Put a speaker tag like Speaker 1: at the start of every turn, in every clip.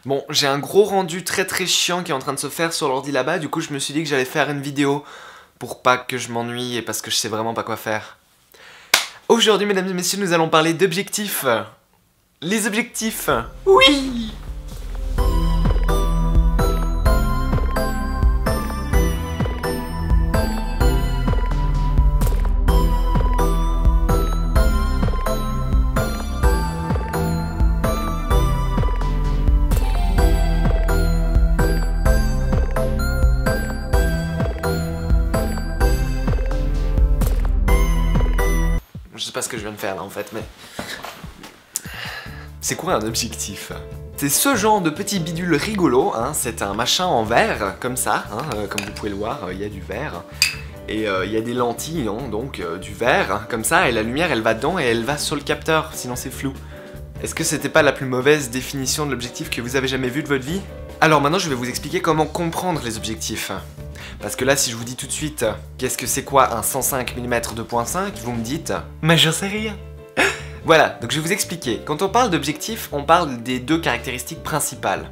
Speaker 1: Bon, j'ai un gros rendu très chiant qui est en train de se faire sur l'ordi là-bas, du coup je me suis dit que j'allais faire une vidéo pour pas que je m'ennuie et parce que je sais vraiment pas quoi faire. Aujourd'hui, mesdames et messieurs, nous allons parler d'objectifs. Les objectifs. Oui! Je sais pas ce que je viens de faire là en fait, mais... C'est quoi un objectif? C'est ce genre de petit bidule rigolo, hein, c'est un machin en verre, comme ça, hein, comme vous pouvez le voir, il y a du verre. Et il y a des lentilles, hein, donc du verre, hein, comme ça, et la lumière elle va dedans et elle va sur le capteur, sinon c'est flou. Est-ce que c'était pas la plus mauvaise définition de l'objectif que vous avez jamais vue de votre vie? Alors maintenant je vais vous expliquer comment comprendre les objectifs. Parce que là, si je vous dis tout de suite, qu'est-ce que c'est quoi un 105 mm 2.5, vous me dites, mais je sais rien. Voilà, donc je vais vous expliquer. Quand on parle d'objectif, on parle des deux caractéristiques principales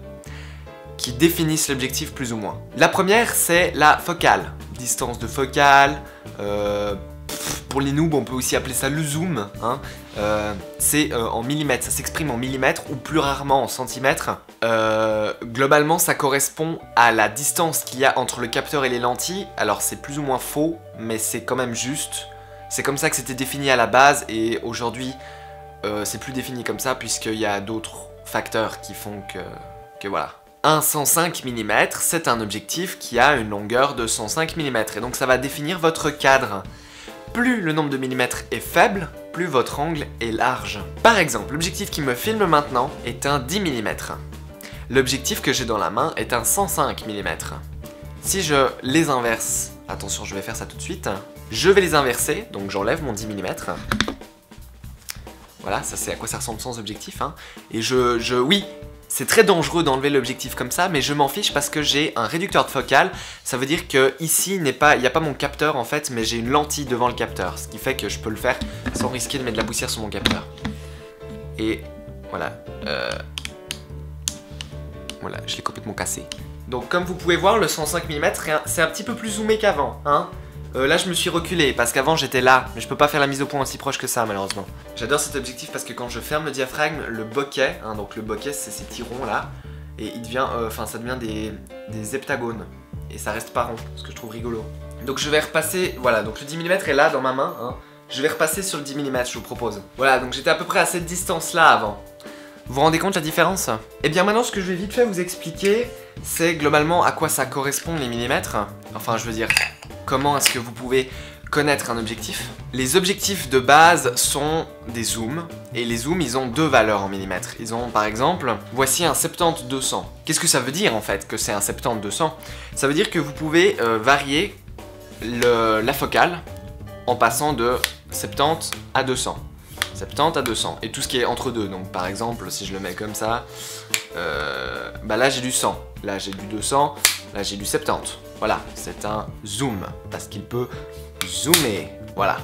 Speaker 1: qui définissent l'objectif plus ou moins. La première, c'est la focale. Distance de focale, pour les noobs, on peut aussi appeler ça le zoom, hein. C'est en millimètres, ça s'exprime en millimètres ou plus rarement en centimètres. Globalement, ça correspond à la distance qu'il y a entre le capteur et les lentilles. Alors c'est plus ou moins faux, mais c'est quand même juste. C'est comme ça que c'était défini à la base et aujourd'hui, c'est plus défini comme ça puisqu'il y a d'autres facteurs qui font que voilà. Un 105 mm, c'est un objectif qui a une longueur de 105 mm et donc ça va définir votre cadre. Plus le nombre de millimètres est faible, plus votre angle est large. Par exemple, l'objectif qui me filme maintenant est un 10 mm. L'objectif que j'ai dans la main est un 105 mm. Si je les inverse, attention je vais faire ça tout de suite, je vais les inverser, donc j'enlève mon 10 mm. Voilà, ça c'est à quoi ça ressemble sans objectif, hein. Et oui, c'est très dangereux d'enlever l'objectif comme ça, mais je m'en fiche parce que j'ai un réducteur de focale. Ça veut dire que ici, il n'y a pas mon capteur en fait, mais j'ai une lentille devant le capteur. Ce qui fait que je peux le faire sans risquer de mettre de la poussière sur mon capteur. Et voilà. Voilà, je l'ai complètement cassé. Donc comme vous pouvez voir, le 105 mm, c'est un petit peu plus zoomé qu'avant, hein. Là je me suis reculé parce qu'avant j'étais là, mais je peux pas faire la mise au point aussi proche que ça malheureusement. J'adore cet objectif parce que quand je ferme le diaphragme, le bokeh, hein, donc le bokeh c'est ces petits ronds là, et il devient, ça devient des heptagones, et ça reste pas rond, ce que je trouve rigolo. Donc je vais repasser, voilà, donc le 10 mm est là dans ma main, hein. Je vais repasser sur le 10 mm je vous propose. Voilà, donc j'étais à peu près à cette distance là avant. Vous vous rendez compte la différence? Et bien maintenant ce que je vais vite fait vous expliquer, c'est globalement à quoi ça correspond les millimètres. Enfin je veux dire, comment est-ce que vous pouvez connaître un objectif? Les objectifs de base sont des zooms, et les zooms ils ont deux valeurs en millimètres. Ils ont par exemple, voici un 70-200. Qu'est-ce que ça veut dire en fait que c'est un 70-200? Ça veut dire que vous pouvez varier la focale en passant de 70 à 200. 70 à 200, et tout ce qui est entre deux, donc par exemple si je le mets comme ça, bah là j'ai du 100, là j'ai du 200, là j'ai du 70, voilà, c'est un zoom, parce qu'il peut zoomer, voilà,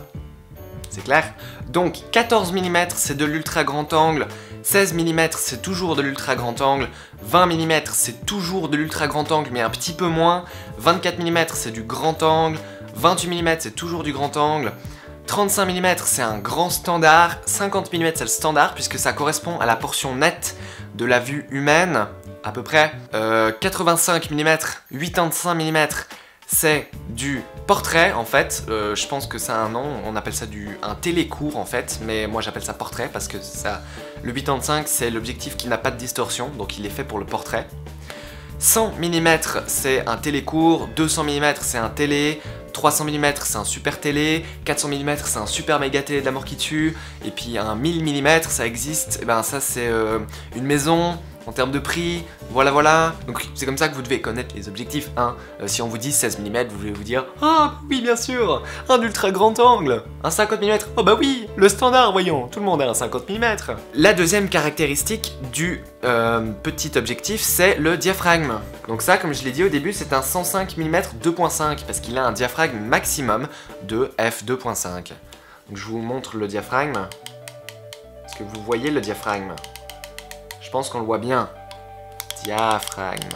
Speaker 1: c'est clair? Donc 14 mm c'est de l'ultra grand angle, 16 mm c'est toujours de l'ultra grand angle, 20 mm c'est toujours de l'ultra grand angle mais un petit peu moins, 24 mm c'est du grand angle, 28 mm c'est toujours du grand angle, 35 mm c'est un grand standard, 50 mm c'est le standard puisque ça correspond à la portion nette de la vue humaine, à peu près. 85 mm, 85 mm c'est du portrait en fait, je pense que ça a un nom, on appelle ça un télécourt en fait, mais moi j'appelle ça portrait parce que le 85 c'est l'objectif qui n'a pas de distorsion, donc il est fait pour le portrait. 100 mm c'est un télécourt, 200 mm c'est un télé, 300 mm c'est un super télé, 400 mm c'est un super méga télé de la mort qui tue, et puis un 1000 mm ça existe, et ben ça c'est une maison en termes de prix, voilà. Donc c'est comme ça que vous devez connaître les objectifs, hein. Si on vous dit 16 mm, vous voulez vous dire « Ah oui bien sûr, un ultra grand angle, un 50 mm, oh bah oui, le standard voyons, tout le monde a un 50 mm ». La deuxième caractéristique du petit objectif, c'est le diaphragme. Donc ça, comme je l'ai dit au début, c'est un 105 mm 2.5 parce qu'il a un diaphragme maximum de f2.5. Donc je vous montre le diaphragme. Est-ce que vous voyez le diaphragme? Je pense qu'on le voit bien. Diaphragme.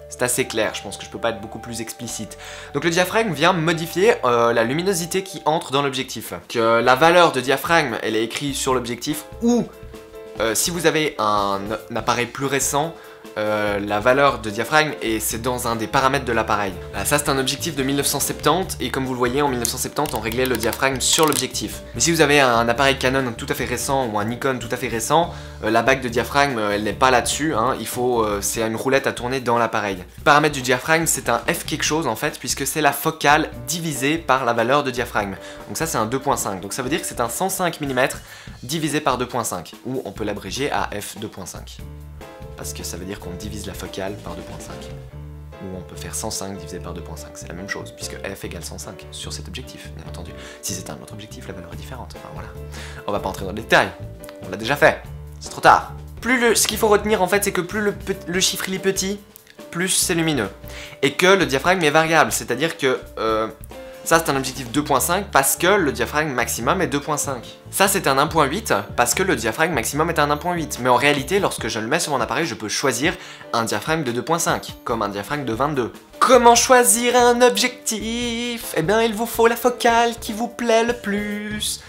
Speaker 1: C'est assez clair, je pense que je peux pas être beaucoup plus explicite. Donc le diaphragme vient modifier la luminosité qui entre dans l'objectif. Que la valeur de diaphragme, elle est écrite sur l'objectif, ou si vous avez un appareil plus récent, la valeur de diaphragme, et c'est dans un des paramètres de l'appareil. Ça c'est un objectif de 1970, et comme vous le voyez, en 1970 on réglait le diaphragme sur l'objectif. Mais si vous avez un appareil Canon tout à fait récent, ou un Nikon tout à fait récent, la bague de diaphragme, elle n'est pas là-dessus, hein. C'est une roulette à tourner dans l'appareil. Le paramètre du diaphragme, c'est un F quelque chose en fait, puisque c'est la focale divisée par la valeur de diaphragme. Donc ça c'est un 2.5, donc ça veut dire que c'est un 105 mm divisé par 2.5, ou on peut l'abréger à F 2.5. Parce que ça veut dire qu'on divise la focale par 2.5. Ou on peut faire 105 divisé par 2.5, c'est la même chose, puisque f égale 105 sur cet objectif, bien entendu. Si c'est un autre objectif, la valeur est différente, enfin voilà. On va pas entrer dans les détails, on l'a déjà fait, c'est trop tard. Ce qu'il faut retenir en fait, c'est que plus le chiffre il est petit, plus c'est lumineux. Et que le diaphragme est variable, c'est-à-dire que... ça c'est un objectif 2.5 parce que le diaphragme maximum est 2.5. Ça c'est un 1.8 parce que le diaphragme maximum est un 1.8. Mais en réalité, lorsque je le mets sur mon appareil, je peux choisir un diaphragme de 2.5, comme un diaphragme de 22. Comment choisir un objectif? Eh bien il vous faut la focale qui vous plaît le plus.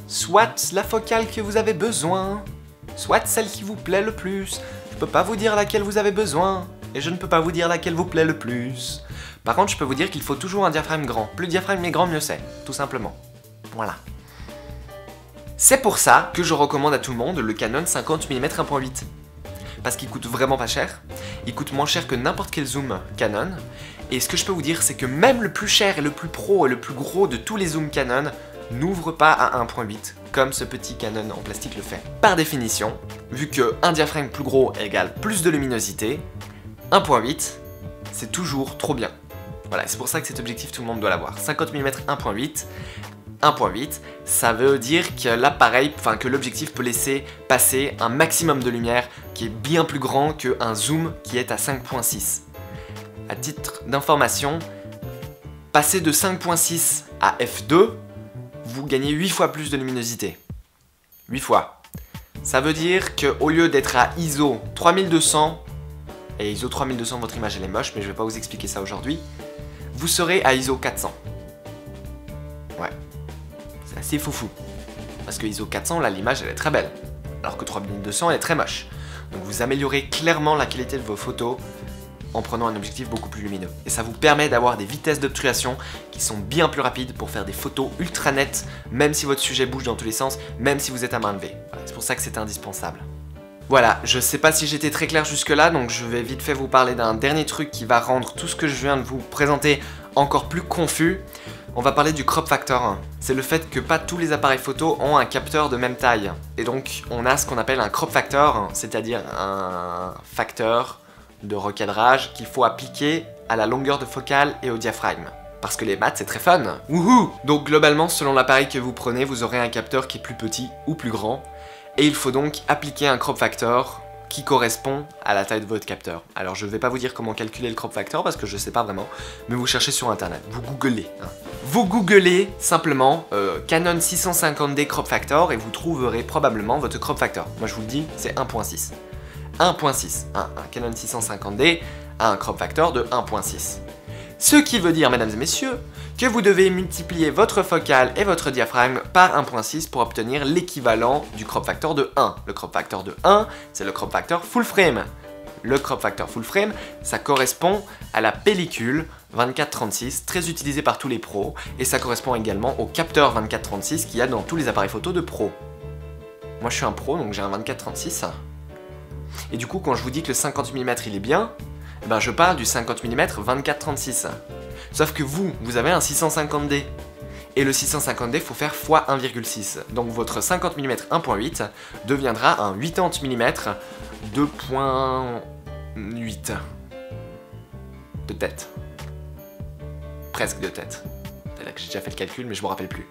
Speaker 1: Soit la focale que vous avez besoin, soit celle qui vous plaît le plus. Je peux pas vous dire laquelle vous avez besoin, et je ne peux pas vous dire laquelle vous plaît le plus. Par contre, je peux vous dire qu'il faut toujours un diaphragme grand. Plus le diaphragme est grand, mieux c'est, tout simplement. Voilà. C'est pour ça que je recommande à tout le monde le Canon 50 mm 1.8. Parce qu'il coûte vraiment pas cher. Il coûte moins cher que n'importe quel zoom Canon. Et ce que je peux vous dire, c'est que même le plus cher et le plus pro et le plus gros de tous les zooms Canon n'ouvre pas à 1.8, comme ce petit Canon en plastique le fait. Par définition, vu qu'un diaphragme plus gros égale plus de luminosité, 1.8, c'est toujours trop bien. Voilà, c'est pour ça que cet objectif, tout le monde doit l'avoir. 50 mm 1.8, 1.8, ça veut dire que l'appareil, que l'objectif peut laisser passer un maximum de lumière qui est bien plus grand qu'un zoom qui est à 5.6. À titre d'information, passer de 5.6 à f2, vous gagnez 8 fois plus de luminosité. 8 fois. Ça veut dire qu'au lieu d'être à ISO 3200, et ISO 3200, votre image elle est moche, mais je vais pas vous expliquer ça aujourd'hui, vous serez à ISO 400. Ouais, c'est assez foufou. Parce que ISO 400, là, l'image, elle est très belle. Alors que 3200, elle est très moche. Donc vous améliorez clairement la qualité de vos photos en prenant un objectif beaucoup plus lumineux. Et ça vous permet d'avoir des vitesses d'obturation qui sont bien plus rapides pour faire des photos ultra nettes, même si votre sujet bouge dans tous les sens, même si vous êtes à main levée. Voilà, c'est pour ça que c'est indispensable. Voilà, je sais pas si j'étais très clair jusque là, donc je vais vite fait vous parler d'un dernier truc qui va rendre tout ce que je viens de vous présenter encore plus confus. On va parler du crop factor. C'est le fait que pas tous les appareils photo ont un capteur de même taille. Et donc on a ce qu'on appelle un crop factor, c'est-à-dire un facteur de recadrage qu'il faut appliquer à la longueur de focale et au diaphragme. Parce que les maths c'est très fun. Wouhou! Donc globalement, selon l'appareil que vous prenez, vous aurez un capteur qui est plus petit ou plus grand. Et il faut donc appliquer un crop factor qui correspond à la taille de votre capteur. Alors je ne vais pas vous dire comment calculer le crop factor parce que je ne sais pas vraiment, mais vous cherchez sur internet, vous googlez. Hein. Vous googlez simplement Canon 650D crop factor et vous trouverez probablement votre crop factor. Moi je vous le dis, c'est 1.6. 1.6. Un Canon 650D a un crop factor de 1.6. Ce qui veut dire, mesdames et messieurs, que vous devez multiplier votre focale et votre diaphragme par 1.6 pour obtenir l'équivalent du crop factor de 1. Le crop factor de 1, c'est le crop factor full frame. Le crop factor full frame, ça correspond à la pellicule 24-36, très utilisée par tous les pros, et ça correspond également au capteur 24-36 qu'il y a dans tous les appareils photo de pro. Moi je suis un pro, donc j'ai un 24-36. Et du coup, quand je vous dis que le 50 mm il est bien, eh ben je parle du 50 mm 24-36. Sauf que vous avez un 650D. Et le 650D, faut faire x 1,6. Donc votre 50 mm 1.8 deviendra un 80 mm 2.8. De tête. Presque de tête. C'est là que j'ai déjà fait le calcul, mais je me rappelle plus.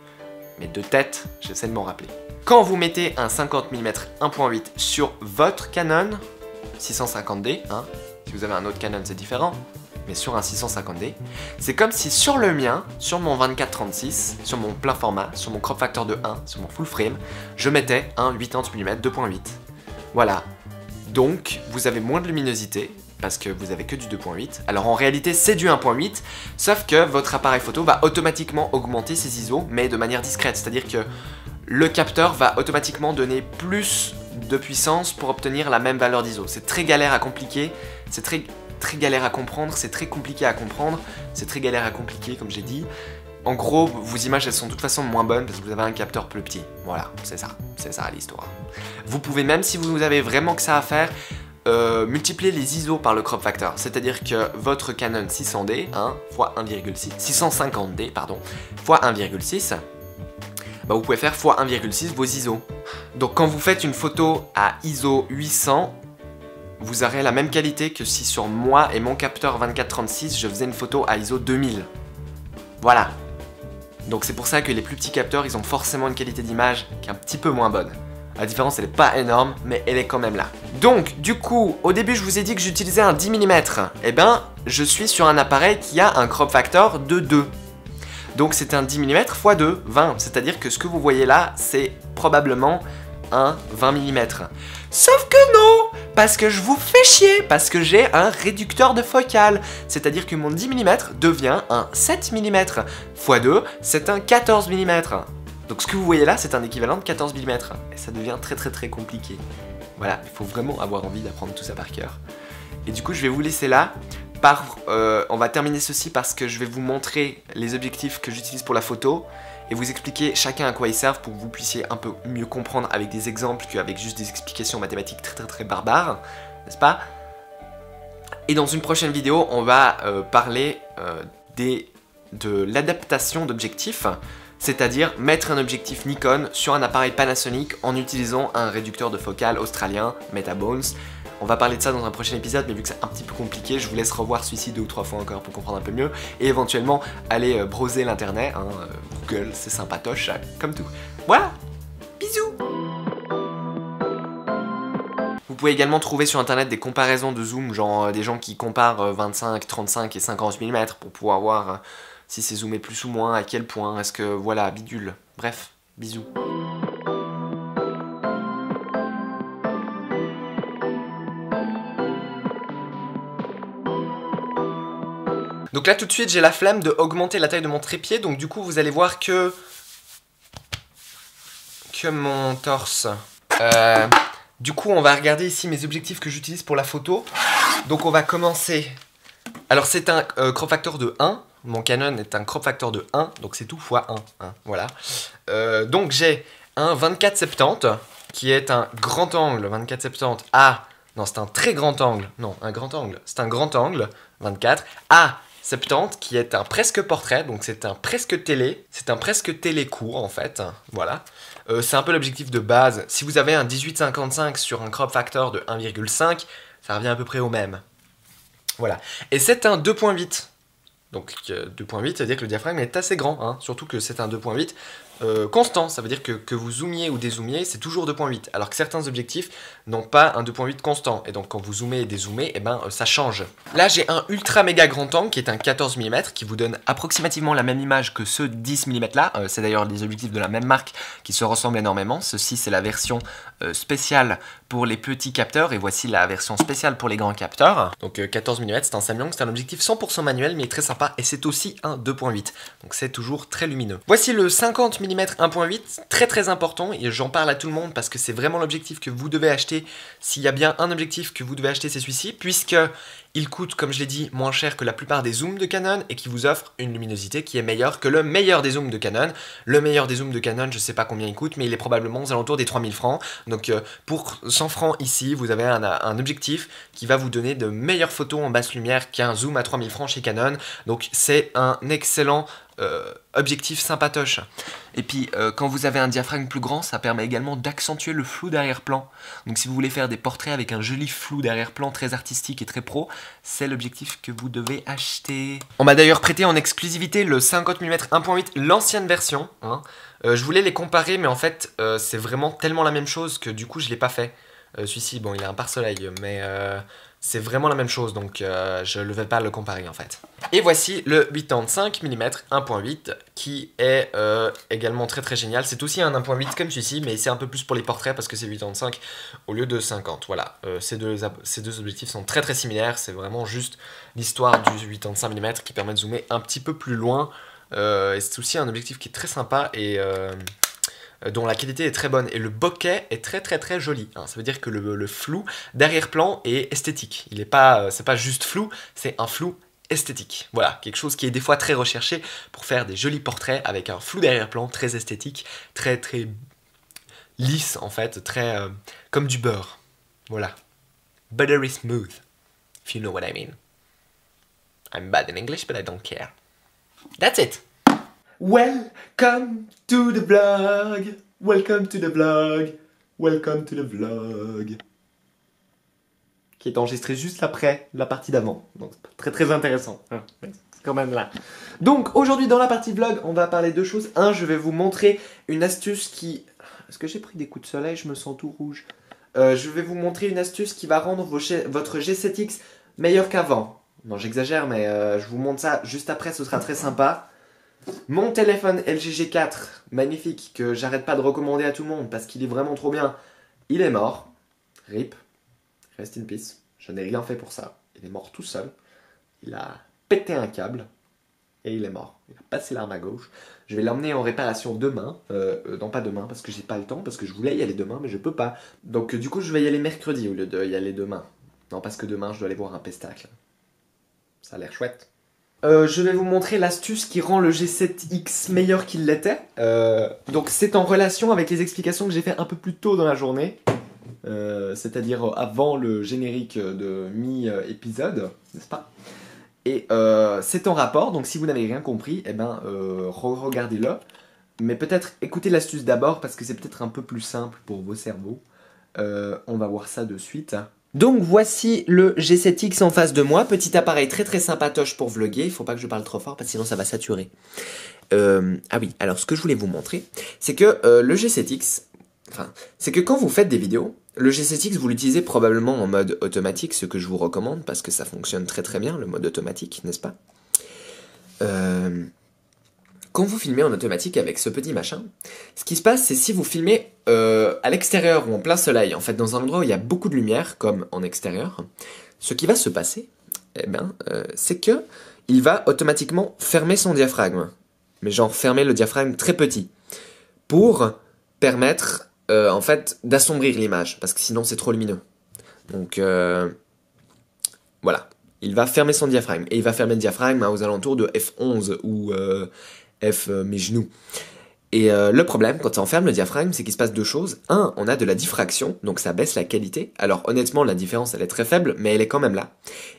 Speaker 1: Mais de tête, j'essaie de m'en rappeler. Quand vous mettez un 50 mm 1.8 sur votre Canon 650D, hein, si vous avez un autre Canon c'est différent, mais sur un 650D, c'est comme si sur le mien, sur mon 24-36, sur mon plein format, sur mon crop factor de 1, sur mon full frame, je mettais un 80 mm 2.8. Voilà. Donc vous avez moins de luminosité, parce que vous avez que du 2.8. Alors en réalité c'est du 1.8, sauf que votre appareil photo va automatiquement augmenter ses ISO, mais de manière discrète, c'est-à-dire que le capteur va automatiquement donner plus de puissance pour obtenir la même valeur d'ISO. C'est très galère à compliquer, c'est très galère à comprendre, c'est très compliqué à comprendre, c'est très galère à compliquer comme j'ai dit. En gros, vos images elles sont de toute façon moins bonnes parce que vous avez un capteur plus petit. Voilà, c'est ça l'histoire. Vous pouvez même, si vous avez vraiment que ça à faire, multiplier les ISO par le crop factor. C'est-à-dire que votre Canon 600D, hein, x 1,6, 650D, pardon, x 1,6, bah vous pouvez faire x 1,6 vos ISO. Donc quand vous faites une photo à ISO 800, vous aurez la même qualité que si sur moi et mon capteur 24-36, je faisais une photo à ISO 2000. Voilà. Donc c'est pour ça que les plus petits capteurs, ils ont forcément une qualité d'image qui est un petit peu moins bonne. La différence, elle n'est pas énorme, mais elle est quand même là. Donc, du coup, au début, je vous ai dit que j'utilisais un 10 mm. Eh ben, je suis sur un appareil qui a un crop factor de 2. Donc c'est un 10 mm x 2, 20. C'est-à-dire que ce que vous voyez là, c'est probablement un 20 mm. Sauf que non, parce que je vous fais chier, parce que j'ai un réducteur de focale. C'est-à-dire que mon 10 mm devient un 7 mm. x 2, c'est un 14 mm. Donc ce que vous voyez là, c'est un équivalent de 14 mm. Et ça devient très compliqué. Voilà, il faut vraiment avoir envie d'apprendre tout ça par cœur. Et du coup, je vais vous laisser là. On va terminer ceci parce que je vais vous montrer les objectifs que j'utilise pour la photo et vous expliquer chacun à quoi ils servent pour que vous puissiez un peu mieux comprendre avec des exemples qu'avec juste des explications mathématiques très barbares, n'est-ce pas? Et dans une prochaine vidéo, on va parler de l'adaptation d'objectifs, c'est-à-dire mettre un objectif Nikon sur un appareil Panasonic en utilisant un réducteur de focale australien, Metabones. On va parler de ça dans un prochain épisode, mais vu que c'est un petit peu compliqué, je vous laisse revoir celui-ci 2 ou 3 fois encore pour comprendre un peu mieux, et éventuellement aller browser l'internet, hein, Google, c'est sympatoche, comme tout. Voilà, bisous. Vous pouvez également trouver sur internet des comparaisons de zoom, genre des gens qui comparent 25, 35 et 50 mm pour pouvoir voir si c'est zoomé plus ou moins, à quel point, est-ce que, voilà, bidule. Bref, bisous. Donc là tout de suite j'ai la flemme de augmenter la taille de mon trépied, donc du coup vous allez voir que mon torse. Du coup on va regarder ici mes objectifs que j'utilise pour la photo. Donc on va commencer. Alors c'est un crop factor de 1, mon Canon est un crop factor de 1, donc c'est tout x 1, hein, voilà. Donc j'ai un 24-70 qui est un grand angle 24-70 à... Non c'est un très grand angle, non un grand angle, c'est un grand angle 24 à 70 qui est un presque portrait, donc c'est un presque télé, court en fait, voilà. C'est un peu l'objectif de base. Si vous avez un 18-55 sur un crop factor de 1,5, ça revient à peu près au même. Voilà. Et c'est un 2.8. Donc 2.8, ça veut dire que le diaphragme est assez grand, hein, surtout que c'est un 2.8 constant, ça veut dire que vous zoomiez ou dézoomiez, c'est toujours 2.8, alors que certains objectifs n'ont pas un 2.8 constant, et donc quand vous zoomez et dézoomez, eh ben, ça change. Là j'ai un ultra méga grand angle qui est un 14 mm, qui vous donne approximativement la même image que ce 10 mm là, c'est d'ailleurs des objectifs de la même marque qui se ressemblent énormément, ceci c'est la version spéciale pour les petits capteurs, et voici la version spéciale pour les grands capteurs. Donc 14 mm, c'est un Samyang, c'est un objectif 100% manuel, mais très sympa, et c'est aussi un 2.8, donc c'est toujours très lumineux. Voici le 50 mm 1.8, très important, et j'en parle à tout le monde parce que c'est vraiment l'objectif que vous devez acheter. S'il y a bien un objectif que vous devez acheter, c'est celui-ci, puisque il coûte, comme je l'ai dit, moins cher que la plupart des zooms de Canon et qui vous offre une luminosité qui est meilleure que le meilleur des zooms de Canon. Le meilleur des zooms de Canon, je sais pas combien il coûte, mais il est probablement aux alentours des 3000 francs. Donc pour 100 francs ici, vous avez un objectif qui va vous donner de meilleures photos en basse lumière qu'un zoom à 3000 francs chez Canon. Donc c'est un excellent objectif sympatoche. Et puis quand vous avez un diaphragme plus grand, ça permet également d'accentuer le flou d'arrière-plan. Donc si vous voulez faire des portraits avec un joli flou d'arrière-plan très artistique et très pro, c'est l'objectif que vous devez acheter. On m'a d'ailleurs prêté en exclusivité le 50 mm 1.8, l'ancienne version, hein. Je voulais les comparer, mais en fait c'est vraiment tellement la même chose que du coup je l'ai pas fait. Celui-ci, bon, il a un pare-soleil, mais c'est vraiment la même chose, donc je ne vais pas le comparer en fait. Et voici le 85 mm 1.8 qui est également très très génial. C'est aussi un 1.8 comme celui-ci, mais c'est un peu plus pour les portraits parce que c'est 85 au lieu de 50. Voilà, ces deux objectifs sont très très similaires. C'est vraiment juste l'histoire du 85 mm qui permet de zoomer un petit peu plus loin. Et c'est aussi un objectif qui est très sympa et dont la qualité est très bonne, et le bokeh est très très très joli, hein. Ça veut dire que le flou d'arrière-plan est esthétique, c'est pas juste flou, c'est un flou esthétique. Voilà, quelque chose qui est des fois très recherché pour faire des jolis portraits avec un flou d'arrière-plan très esthétique, très très lisse en fait, très comme du beurre. Voilà, buttery smooth, if you know what I mean. I'm bad in English but I don't care. That's it. Welcome to the vlog. Welcome to the vlog. Welcome to the vlog. Qui est enregistré juste après la partie d'avant. Donc très très intéressant. C'est quand même là. Donc aujourd'hui dans la partie vlog, on va parler de deux choses. Un, je vais vous montrer une astuce qui... Est-ce que j'ai pris des coups de soleil? Je me sens tout rouge. Je vais vous montrer une astuce qui va rendre votre G7X meilleur qu'avant. Non, j'exagère, mais je vous montre ça juste après, ce sera très sympa. Mon téléphone LG G4, magnifique, que j'arrête pas de recommander à tout le monde parce qu'il est vraiment trop bien, il est mort. RIP, rest in peace, je n'ai rien fait pour ça. Il est mort tout seul, il a pété un câble et il est mort. Il a passé l'arme à gauche. Je vais l'emmener en réparation demain, non pas demain parce que j'ai pas le temps, parce que je voulais y aller demain mais je peux pas. Donc du coup je vais y aller mercredi au lieu d'y aller demain. Non, parce que demain je dois aller voir un pestacle. Ça a l'air chouette. Je vais vous montrer l'astuce qui rend le G7X meilleur qu'il l'était. Donc c'est en relation avec les explications que j'ai fait un peu plus tôt dans la journée. C'est-à-dire avant le générique de mi-épisode, n'est-ce pas? Et c'est en rapport, donc si vous n'avez rien compris, eh ben, regardez-le. Mais peut-être écoutez l'astuce d'abord parce que c'est peut-être un peu plus simple pour vos cerveaux. On va voir ça de suite. Donc voici le G7X en face de moi, petit appareil très très sympatoche pour vlogger, il faut pas que je parle trop fort parce que sinon ça va saturer. Ah oui, alors ce que je voulais vous montrer, c'est que le G7X, c'est que quand vous faites des vidéos, le G7X vous l'utilisez probablement en mode automatique, ce que je vous recommande parce que ça fonctionne très très bien le mode automatique, n'est-ce pas? Quand vous filmez en automatique avec ce petit machin, ce qui se passe, c'est si vous filmez à l'extérieur ou en plein soleil, en fait dans un endroit où il y a beaucoup de lumière, comme en extérieur, ce qui va se passer, eh ben, c'est que il va automatiquement fermer son diaphragme. Mais genre fermer le diaphragme très petit, pour permettre en fait d'assombrir l'image, parce que sinon c'est trop lumineux. Donc voilà, il va fermer son diaphragme, et il va fermer le diaphragme aux alentours de F11 ou... mes genoux. Et le problème, quand on ferme le diaphragme, c'est qu'il se passe deux choses. Un, on a de la diffraction, donc ça baisse la qualité. Alors honnêtement, la différence, elle est très faible, mais elle est quand même là.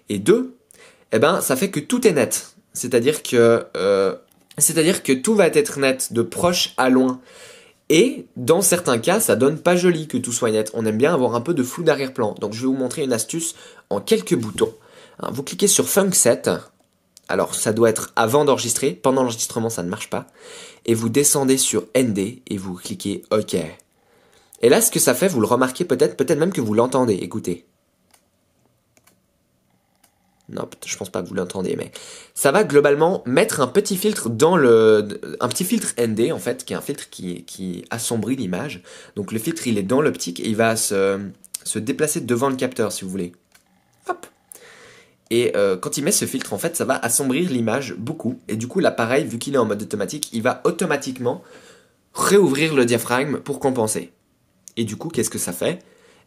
Speaker 1: Et deux, eh ben, ça fait que tout est net. C'est-à-dire que tout va être net de proche à loin. Et dans certains cas, ça donne pas joli que tout soit net. On aime bien avoir un peu de flou d'arrière-plan. Donc je vais vous montrer une astuce en quelques boutons. Alors, vous cliquez sur Funkset. Alors, ça doit être avant d'enregistrer. Pendant l'enregistrement, ça ne marche pas. Et vous descendez sur ND et vous cliquez OK. Et là, ce que ça fait, vous le remarquez peut-être même que vous l'entendez. Écoutez. Non, je pense pas que vous l'entendez, mais ça va globalement mettre un petit filtre un petit filtre ND, en fait, qui est un filtre qui assombrit l'image. Donc, le filtre, il est dans l'optique et il va se déplacer devant le capteur, si vous voulez. Hop. Et quand il met ce filtre, en fait, ça va assombrir l'image beaucoup. Et du coup, l'appareil, vu qu'il est en mode automatique, il va automatiquement réouvrir le diaphragme pour compenser. Et du coup, qu'est-ce que ça fait?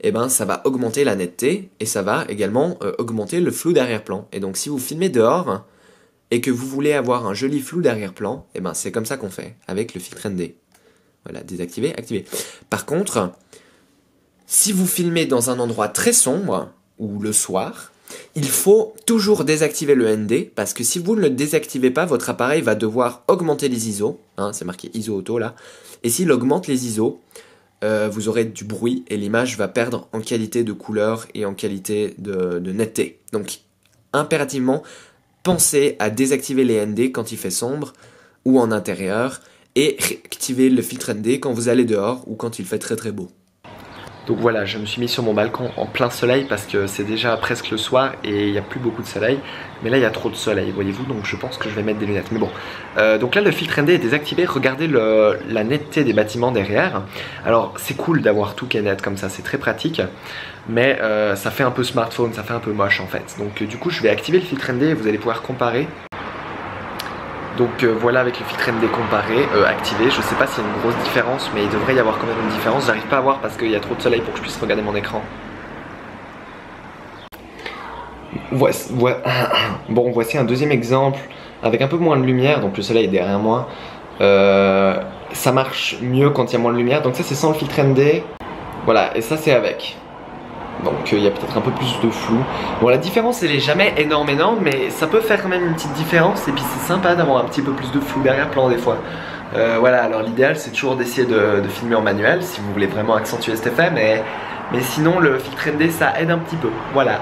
Speaker 1: Eh ben, ça va augmenter la netteté et ça va également augmenter le flou d'arrière-plan. Et donc, si vous filmez dehors et que vous voulez avoir un joli flou d'arrière-plan, eh ben, c'est comme ça qu'on fait avec le filtre ND. Voilà, désactiver, activer. Par contre, si vous filmez dans un endroit très sombre ou le soir, il faut toujours désactiver le ND parce que si vous ne le désactivez pas, votre appareil va devoir augmenter les ISO. Hein, c'est marqué ISO auto là. Et s'il augmente les ISO, vous aurez du bruit et l'image va perdre en qualité de couleur et en qualité de netteté. Donc impérativement, pensez à désactiver les ND quand il fait sombre ou en intérieur et réactiver le filtre ND quand vous allez dehors ou quand il fait très très beau. Donc voilà, je me suis mis sur mon balcon en plein soleil parce que c'est déjà presque le soir et il n'y a plus beaucoup de soleil. Mais là il y a trop de soleil, voyez-vous, donc je pense que je vais mettre des lunettes. Mais bon, donc là le filtre ND est désactivé, regardez la netteté des bâtiments derrière. Alors c'est cool d'avoir tout qui est net comme ça, c'est très pratique. Mais ça fait un peu smartphone, ça fait un peu moche en fait. Donc du coup je vais activer le filtre ND et vous allez pouvoir comparer. Donc voilà, avec le filtre ND comparé, activé, je sais pas s'il y a une grosse différence, mais il devrait y avoir quand même une différence. J'arrive pas à voir parce qu'il y a trop de soleil pour que je puisse regarder mon écran. Bon, voici un deuxième exemple avec un peu moins de lumière, donc le soleil est derrière moi. Ça marche mieux quand il y a moins de lumière, donc ça c'est sans le filtre ND. Voilà, et ça c'est avec. Donc il y a peut-être un peu plus de flou. Bon, la différence elle est jamais énorme, mais ça peut faire quand même une petite différence. Et puis c'est sympa d'avoir un petit peu plus de flou d'arrière-plan des fois. Voilà, alors l'idéal c'est toujours d'essayer de filmer en manuel si vous voulez vraiment accentuer cet effet. Mais sinon le filtre ND ça aide un petit peu. Voilà.